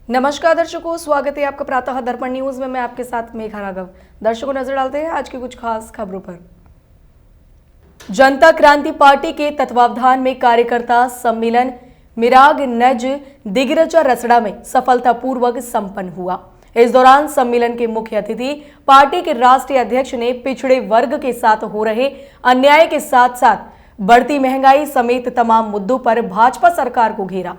नमस्कार दर्शकों, स्वागत है आपका प्रातः दर्पण न्यूज में। मैं आपके साथ मेघा राघव। दर्शकों, नजर डालते हैं आज की कुछ खास खबरों पर। जनता क्रांति पार्टी के तत्वावधान में कार्यकर्ता सम्मेलन मिराग नज दिगरचा रसड़ा में सफलतापूर्वक संपन्न हुआ। इस दौरान सम्मेलन के मुख्य अतिथि पार्टी के राष्ट्रीय अध्यक्ष ने पिछड़े वर्ग के साथ हो रहे अन्याय के साथ साथ बढ़ती महंगाई समेत तमाम मुद्दों पर भाजपा सरकार को घेरा।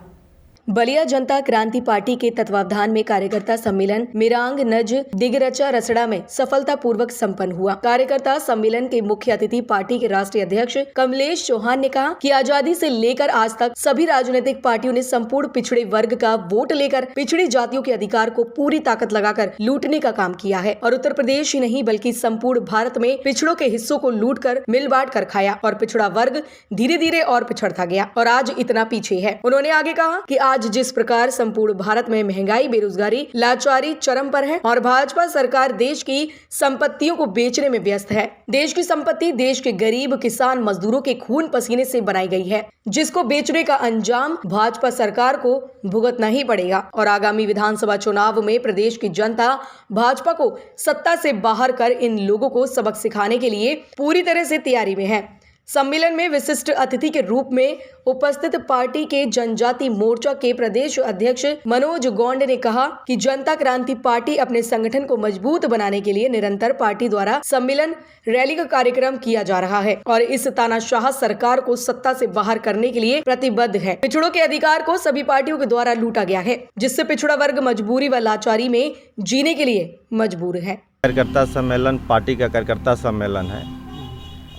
बलिया जनता क्रांति पार्टी के तत्वावधान में कार्यकर्ता सम्मेलन मिरांग नज दिगरचा रसड़ा में सफलतापूर्वक संपन्न हुआ। कार्यकर्ता सम्मेलन के मुख्य अतिथि पार्टी के राष्ट्रीय अध्यक्ष कमलेश चौहान ने कहा कि आजादी से लेकर आज तक सभी राजनीतिक पार्टियों ने संपूर्ण पिछड़े वर्ग का वोट लेकर पिछड़ी जातियों के अधिकार को पूरी ताकत लगाकर लूटने का काम किया है और उत्तर प्रदेश ही नहीं बल्कि संपूर्ण भारत में पिछड़ों के हिस्सों को लूट कर मिल बांट कर खाया और पिछड़ा वर्ग धीरे धीरे और पिछड़ता गया और आज इतना पीछे है। उन्होंने आगे कहा कि आज जिस प्रकार संपूर्ण भारत में महंगाई, बेरोजगारी, लाचारी चरम पर है और भाजपा सरकार देश की संपत्तियों को बेचने में व्यस्त है। देश की संपत्ति देश के गरीब किसान मजदूरों के खून पसीने से बनाई गई है, जिसको बेचने का अंजाम भाजपा सरकार को भुगतना ही पड़ेगा और आगामी विधानसभा चुनाव में प्रदेश की जनता भाजपा को सत्ता से बाहर कर इन लोगों को सबक सिखाने के लिए पूरी तरह से तैयारी में है। सम्मेलन में विशिष्ट अतिथि के रूप में उपस्थित पार्टी के जनजाति मोर्चा के प्रदेश अध्यक्ष मनोज गौंड ने कहा कि जनता क्रांति पार्टी अपने संगठन को मजबूत बनाने के लिए निरंतर पार्टी द्वारा सम्मेलन रैली का कार्यक्रम किया जा रहा है और इस तानाशाह सरकार को सत्ता से बाहर करने के लिए प्रतिबद्ध है। पिछड़ों के अधिकार को सभी पार्टियों के द्वारा लूटा गया है, जिससे पिछड़ा वर्ग मजबूरी व लाचारी में जीने के लिए मजबूर है। कार्यकर्ता सम्मेलन पार्टी का कार्यकर्ता सम्मेलन है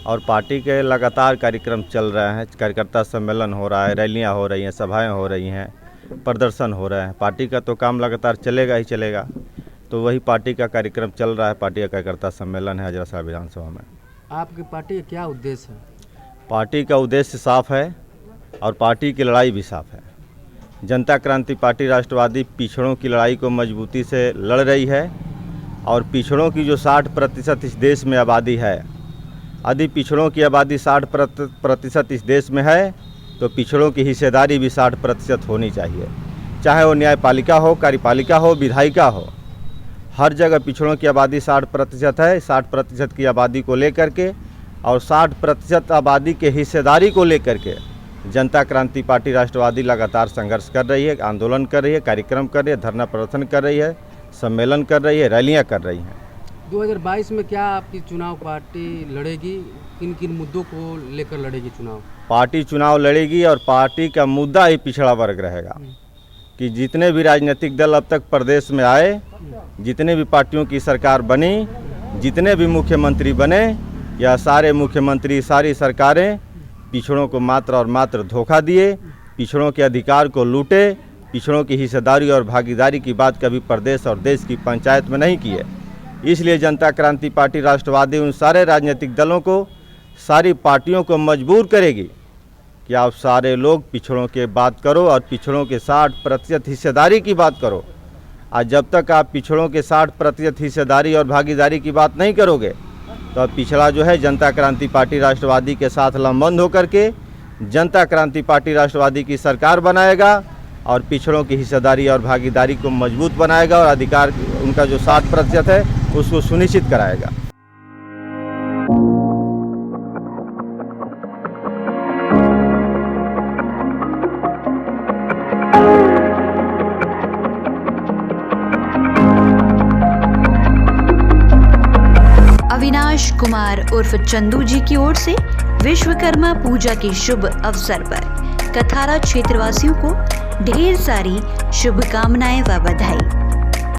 और पार्टी के लगातार कार्यक्रम चल रहे हैं। कार्यकर्ता सम्मेलन हो रहा है, रैलियां हो रही हैं, सभाएं हो रही हैं, प्रदर्शन हो रहे हैं। पार्टी का तो काम लगातार चलेगा ही चलेगा, तो वही पार्टी का कार्यक्रम चल रहा है। पार्टी का कार्यकर्ता सम्मेलन है हजरा साहब विधानसभा में। आपकी पार्टी का क्या उद्देश्य है? पार्टी का उद्देश्य साफ है और पार्टी की लड़ाई भी साफ है। जनता क्रांति पार्टी राष्ट्रवादी पिछड़ों की लड़ाई को मजबूती से लड़ रही है और पिछड़ों की जो 60% इस देश में आबादी है, यदि पिछड़ों की आबादी 60% इस देश में है तो पिछड़ों की हिस्सेदारी भी 60% होनी चाहिए। चाहे वो न्यायपालिका हो, कार्यपालिका हो, विधायिका हो, हर जगह पिछड़ों की आबादी 60% है। 60% की आबादी को लेकर के और 60% आबादी के हिस्सेदारी को लेकर के जनता क्रांति पार्टी राष्ट्रवादी लगातार संघर्ष कर रही है, आंदोलन कर रही है, कार्यक्रम कर रही है, धरना प्रदर्शन कर रही है, सम्मेलन कर रही है, रैलियाँ कर रही हैं। 2022 में क्या आपकी चुनाव पार्टी लड़ेगी? किन किन मुद्दों को लेकर लड़ेगी चुनाव? पार्टी चुनाव लड़ेगी और पार्टी का मुद्दा ही पिछड़ा वर्ग रहेगा कि जितने भी राजनीतिक दल अब तक प्रदेश में आए, जितने भी पार्टियों की सरकार बनी, जितने भी मुख्यमंत्री बने, या सारे मुख्यमंत्री, सारी सरकारें पिछड़ों को मात्र और मात्र धोखा दिए, पिछड़ों के अधिकार को लूटे, पिछड़ों की हिस्सेदारी और भागीदारी की बात कभी प्रदेश और देश की पंचायत में नहीं की है। इसलिए जनता क्रांति पार्टी राष्ट्रवादी उन सारे राजनीतिक दलों को, सारी पार्टियों को मजबूर करेगी कि आप सारे लोग पिछड़ों की बात करो और पिछड़ों के 60% हिस्सेदारी की बात करो। आज जब तक आप पिछड़ों के 60% हिस्सेदारी और भागीदारी की बात नहीं करोगे तो अब पिछड़ा जो है जनता क्रांति पार्टी राष्ट्रवादी के साथ लंबंद होकर के जनता क्रांति पार्टी राष्ट्रवादी की सरकार बनाएगा और पिछड़ों की हिस्सेदारी और भागीदारी को मजबूत बनाएगा और अधिकार उनका जो 60% है उसको सुनिश्चित कराएगा। अविनाश कुमार उर्फ चंदू जी की ओर से विश्वकर्मा पूजा के शुभ अवसर पर कथारा क्षेत्रवासियों को ढेर सारी शुभकामनाएं व बधाई।